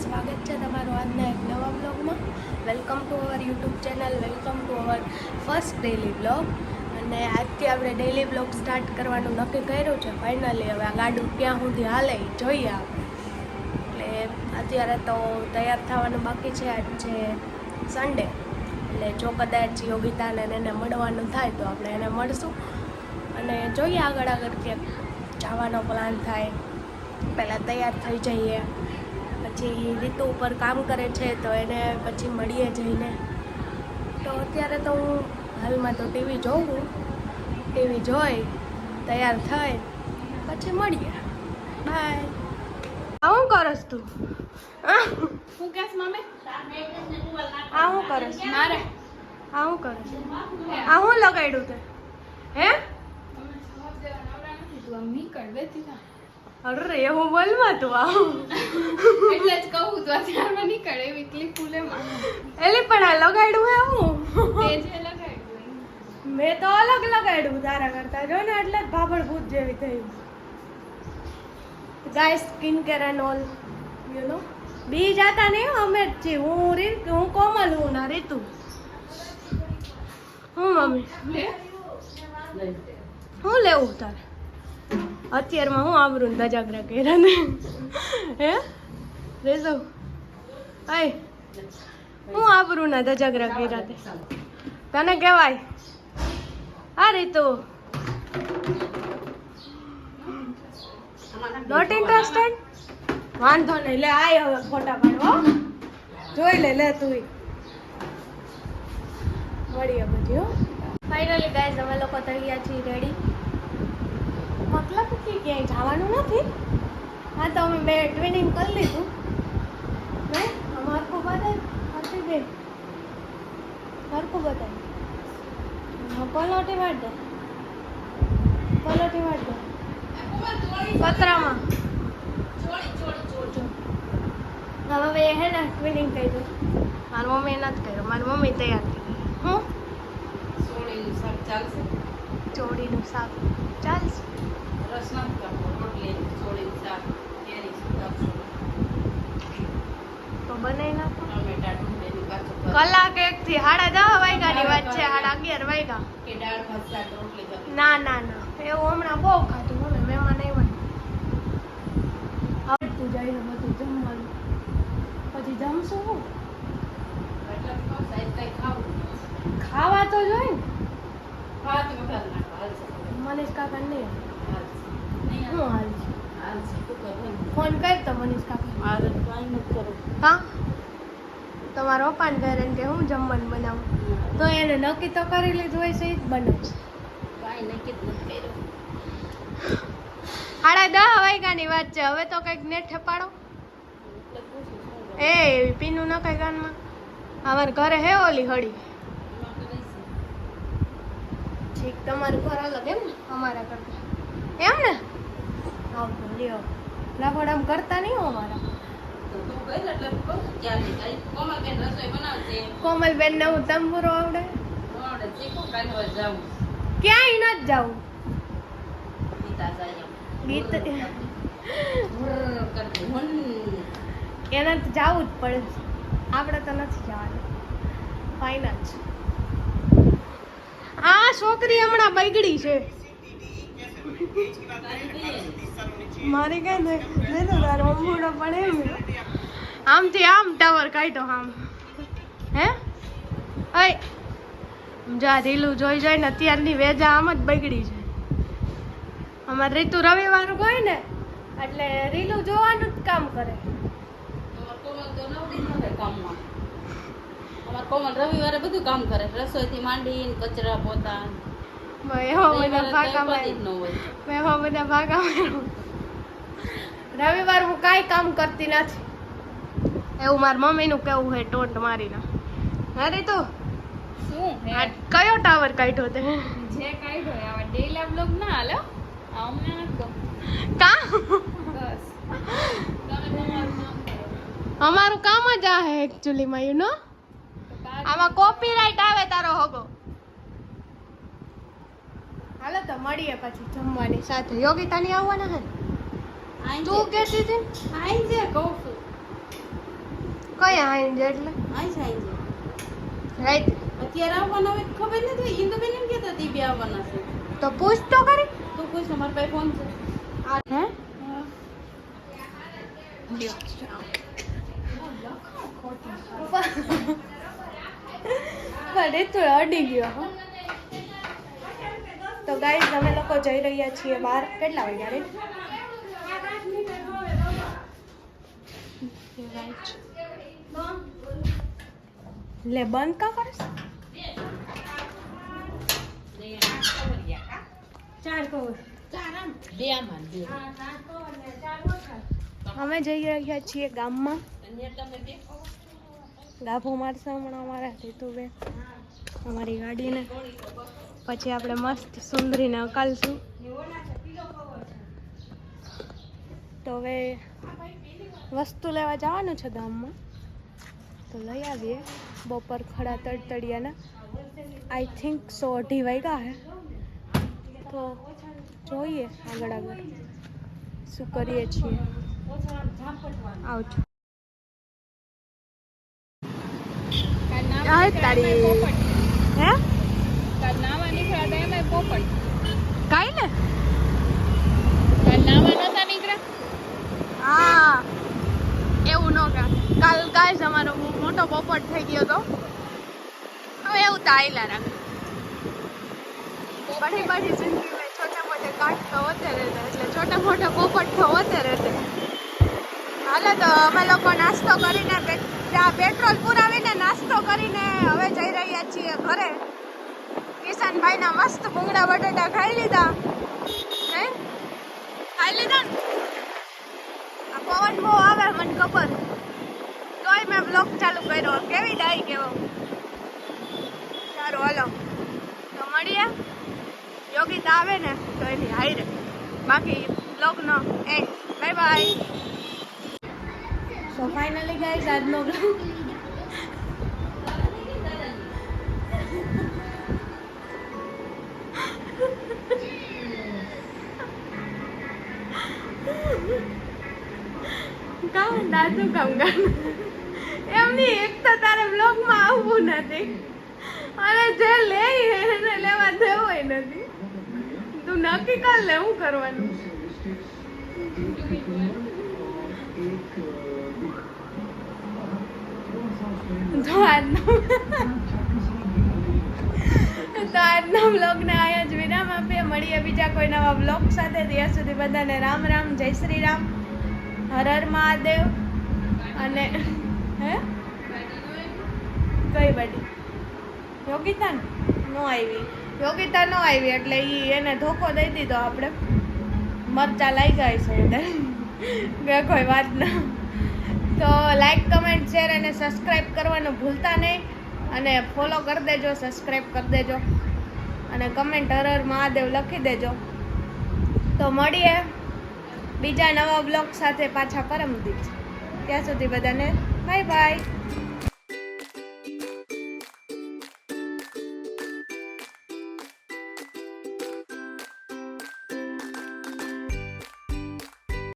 સ્વાગત છે તમારું આજના એક નવા બ્લોગમાં. Welcome to our YouTube channel, welcome to our first daily blog. અને આજથી આપણે ડેલી બ્લોગ સ્ટાર્ટ કરવાનું નક્કી કર્યું છે ફાઇનલી. હવે આ ગાડું ક્યાં સુધી હાલે એ જોઈએ આપણે. એટલે અત્યારે તો તૈયાર થવાનું બાકી છે. આજ છે સન્ડે, એટલે જો કદાચ યોગિતાને એને મળવાનું થાય તો આપણે એને મળશું અને જોઈએ આગળ ક્યાંક જવાનો પ્લાન થાય. પહેલાં તૈયાર થઈ જઈએ, પછી રીતુ ઉપર કામ કરે છે તો એને પછી મળીએ જઈને. તો અત્યારે તો હું હાલમાં તો ટીવી જોઈ તૈયાર થઈ પછી મળીએ. બાય. શું કરસ તું? હું કેસ મમ્મી આ શું કરસ? મારે આ શું કરસ? આ શું લગાડ્યું તે? હે તું આમ નીકળ બેઠી થા. અરે એવું બોલમાં તું આવું એટલે જ કહું તું અત્યારમાં નીકળ એવી ક્લિપ ફૂલેમાં એટલે પણ આ લગાડ્યું હે હું તે જે લગાડ્યું મેં તો અલગ લગાડ્યું તારા કરતા. જો ને એટલે જ ભાભડ ભૂત જેવી થઈ. Guy skin care and all you know. બી જાતા નહીં અમે જ છીએ. હું કોમલ, હું ના રીતુ. હું મમ્મી શું લેવું તારે? અત્યારમાં હું આબરું ને દજાગરા કર્યા ને હે રેજો આય હું આબરું ના દજાગરા કર્યા તે તને કહેવાય? આ રીતુ નોટ ઇન્ટરેસ્ટેડ? વાંધો નહીં, લે આય હવે ફોટા પાડવો. જોઈ લે તું મળીએ પછી. હો ફાઇનલી ગાઈઝ અમે લોકો થઈ ગયા છીએ રેડી. મતલબ કે ક્યાંય જવાનું નથી. હા તો અમે બે ટ્વિનિંગ કરી લીધું. નહીં અમારું બતાય હતી બે સરખું બતાય. પલોટી વાટ દે, પલોટી વાટ દે પતરામાં. હવે હે ને ટ્વિનિંગ કર્યું. મારી મમ્મીએ નથી કર્યું. મારી મમ્મી તૈયાર થઈ ગઈ. હું ચોળીનું શાક ચાલશે? ચોળીનું શાક ચાલશે. રસ નથી કરવો, રોટલી ચોળીનું શાક કેરી તો બનાવી નાખો. ટમેટા ડુંગળીનું કાચું કલાક 1 થી 10:30 વાગ્યાની વાત છે. 11:30 વાગ્યા. કે દાળ ભાત શાક રોટલી કરી. ના એવું હમણાં બહુ ખાધું. હવે મહેમાન આવ્યા આવતું જઈને બધું જમવાનું. પછી જમશું હું? એટલે સાઈઝ કઈ ખાવું ખાવા તો જોઈએ ને. ખાવા તો વધારે નાખો હાલશે. મનીષ કાકા નહીં હાલશે નહીં હું હાલ છે. હાલશે શું કરવું? ફોન કર તો મનીષ કાકા. મારે કાંઈ નથી કરવું. હા તમારા પપ્પાને ઘરે કે હું જમવાનું બનાવું તો એને નક્કી તો કરી લીધું હોય છે એ જ બનાવશે. કાંઈ નક્કી જ નથી કર્યું. 10:30 વાગ્યાની વાત છે. હવે તો કંઈક નેટ ઠેપાડો. એટલે પૂછું શું એ પીનું ન કઈ ગાનમાં. અમારે ઘરે હે ઓલી હળી. એમાં તો રહીશું. ઠીક, તમારું ઘર અલગ એમ ને અમારા કરતા એમ ને. આવતો લ્યો લાફડ આમ કરતા નહીં હો અમારા. તો તું ગઈ ને એટલે કહું ક્યારે ગઈ? કોમલબેન રસોઈ બનાવશે. કોમલબેન ને હું તંબુરો આવડે. મોડે શીખું કાલે હવે જાઉં. ક્યાંય નથી જવું. ગીતા જાય એમ. ગીત હુર્ર કરતી હુન. એને તો જવું જ પડે. આપણે તો નથી જવાનું. ફાઇનલ છે. આ છોકરી હમણાં બગડી છે મારી. કઈ નહીં તારો અમૂડો પણ એમ આમથી આમ ટાવર કાઢ્યો આમ. હે અય જા રીલું જોઈ ને અત્યારની વેજા આમ જ બગડી છે. અમારે રીતુ રવિવાર હોય ને એટલે રીલું જોવાનું જ કામ કરે. અમાર કોમલ તો નવડી જ નથી કામમાં. અમાર કોમલ રવિવારે બધું કામ કરે, રસોઈથી માંડીને કચરા પોતા. એવા બધા રવિવારે ભાગા તો બધી જ ન હોય. એવા બધા ભાગા રવિવાર હું કાંઈ કામ કરતી નથી એવું મારી મમ્મીનું કેવું છે. ટોન્ટ મારીને અરે તો શું આ કયો ટાવર કાઢ્યો તે? જે કાઢ્યો આવા ડેલા બ્લોગ ના હાલો. અમને નથી ગમતું. કા બસ તમે તમારું કામ કરો. અમારું કામ જ આ હે એકચ્યુઅલી માં યુ નો. આમાં કોપીરાઈટ આવે તારો હોગો. હાલો તો મળીએ પછી જમવાની સાથે. યોગિતાની આવવાના હે તું કહેતી હતી? આઈ જે કહું છું. કઈ આઈન એટલે આઈ જાય છે રાઈટ અત્યારે આવવાના હોય તો ખબર નથી ઇન્દુબેન એમ કહેતા હતી બે આવવાના છે તો પૂછ તો કરી તો પૂછ ને મારા પાસે ફોન છે હે હા. પણ એ તો અડી ગયો હો તો ગાઈસ અમે લોકો જઈ રહ્યા છીએ બહાર કેટલા વાગ્યા રે લે બંધ કા કરસ અમે જઈ રહ્યા છીએ ગામમાં ગાભો મારશે હમણાં અમારા રીતુબેન અમારી ગાડીને પછી આપણે મસ્ત સુંદરીને અકાલશું તો હવે વસ્તુ લેવા જવાનું છે ગામમાં તો લઈ આવીએ બપોર ખડા તડતડિયાના આઈ થિંક 1:30 વાગ્યા હે તો જોઈએ આગળ આગળ શું કરીએ છીએ આવજો તારી હે કાઈ ને હા એવું ન કા કાલ ગાઈસ અમારો મોટો પોપટ થઈ ગયો તો હવે એવું તો આયલા રાખ बड़ी बड़ी जिंदगी में छोटे मोटे काट तो होते रहते એટલે छोटे मोटे पोपट तो होते रहते હાલે તો અમે લોકો નાસ્તો કરીને પેટ્રોલ પુરાવીને નાસ્તો કરીને હવે જઈ રહ્યા છીએ ઘરે કિશનભાઈના મસ્ત ભૂંગળા બટાટા ખાઈ લીધા હે ખાઈ લીધા ને આ પવન બહુ આવે મને ખબર તોય મેં બ્લોગ ચાલુ કર્યો કેવી ડાઈ કેવો સારું હાલો તો મળીએ યોગિતા આવે ને તો એની હાઈરે બાકી બ્લોગનો end bye bye so finally guys આજનો બ્લોગ કામ દાદુ કામ એમની એક તો તારે બ્લોગમાં આવવું નથી અને જે લે એને લેવા દેવું નથી તું નક્કી કર લે શું કરવાનું તો આજનો બ્લોગને આયા જ વિરામ આપીએ મળીએ બીજા કોઈ નવા બ્લોગ સાથે ત્યાં સુધી બધાને રામ રામ જય શ્રી રામ હર હર મહાદેવ અને હે કઈ બાડી યોગિતા નો આવી એટલે એને ધોકો દઈ દીધો આપણે મરચા લઈ જાય છે એટલે કોઈ વાત ના તો લાઈક કમેન્ટ શેર અને સબસ્ક્રાઈબ કરવાનું ભૂલતા નહીં અને ફોલો કરી દેજો સબસ્ક્રાઈબ કરી દેજો અને કમેન્ટ હર હર મહાદેવ લખી દેજો તો મળીએ બીજા નવા બ્લોગ સાથે પાછા પરમદીપ ત્યાં સુધી બધાને બાય બાય